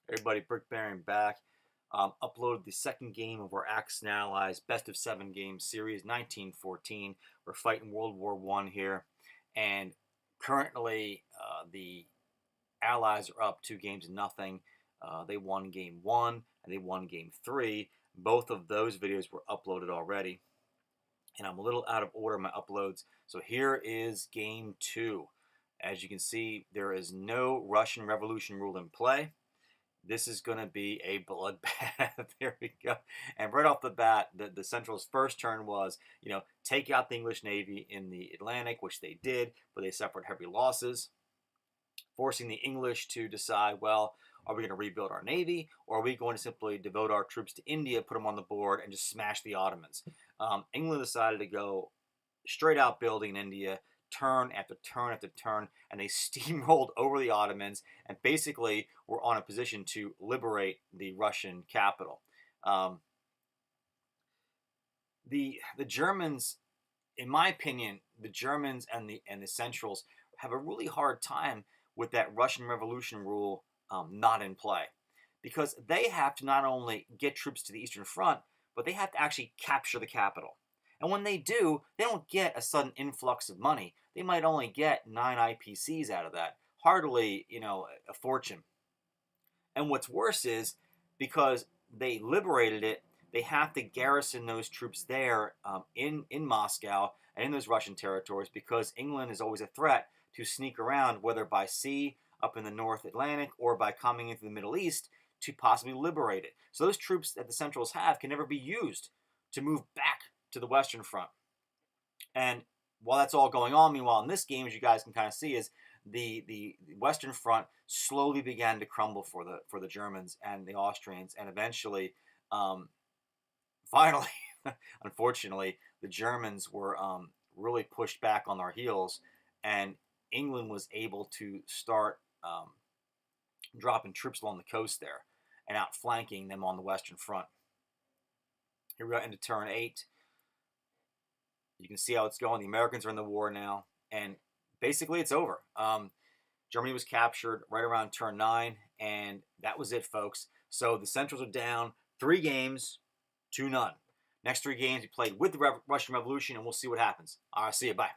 Everybody, Brick Baron back. Uploaded the second game of our Axis and Allies best of 7 game series, 1914. We're fighting World War I here, and currently the Allies are up 2 games to 0. They won game 1 and they won game 3. Both of those videos were uploaded already, and I'm a little out of order in my uploads. So here is game 2. As you can see, there is no Russian Revolution rule in play. This is going to be a bloodbath. There we go. And right off the bat, the Central's first turn was, take out the English Navy in the Atlantic, which they did, but they suffered heavy losses, forcing the English to decide, well, are we going to rebuild our Navy, or are we going to simply devote our troops to India, put them on the board, and just smash the Ottomans? England decided to go straight out building in India, turn after turn after turn, and they steamrolled over the Ottomans and basically were on a position to liberate the Russian capital. The Germans, in my opinion, the Germans and the Centrals have a really hard time with that Russian Revolution rule not in play, because they have to not only get troops to the Eastern Front, but they have to actually capture the capital. And when they do, they don't get a sudden influx of money. They might only get 9 IPCs out of that. Hardly, a fortune. And what's worse is, because they liberated it, they have to garrison those troops there in Moscow and in those Russian territories, because England is always a threat to sneak around, whether by sea up in the North Atlantic or by coming into the Middle East to possibly liberate it. So those troops that the Centrals have can never be used to move back to the Western Front. And while that's all going on, meanwhile, in this game, as you guys can kind of see, is the Western Front slowly began to crumble for the Germans and the Austrians, and eventually, finally, unfortunately, the Germans were really pushed back on their heels, and England was able to start dropping troops along the coast there and outflanking them on the Western Front. Here we go into turn 8. You can see how it's going. The Americans are in the war now, and basically it's over. Germany was captured right around turn 9, and that was it, folks. So the Centrals are down 3 games to none. Next 3 games we played with the Russian Revolution, and we'll see what happens. All right, see you. Bye.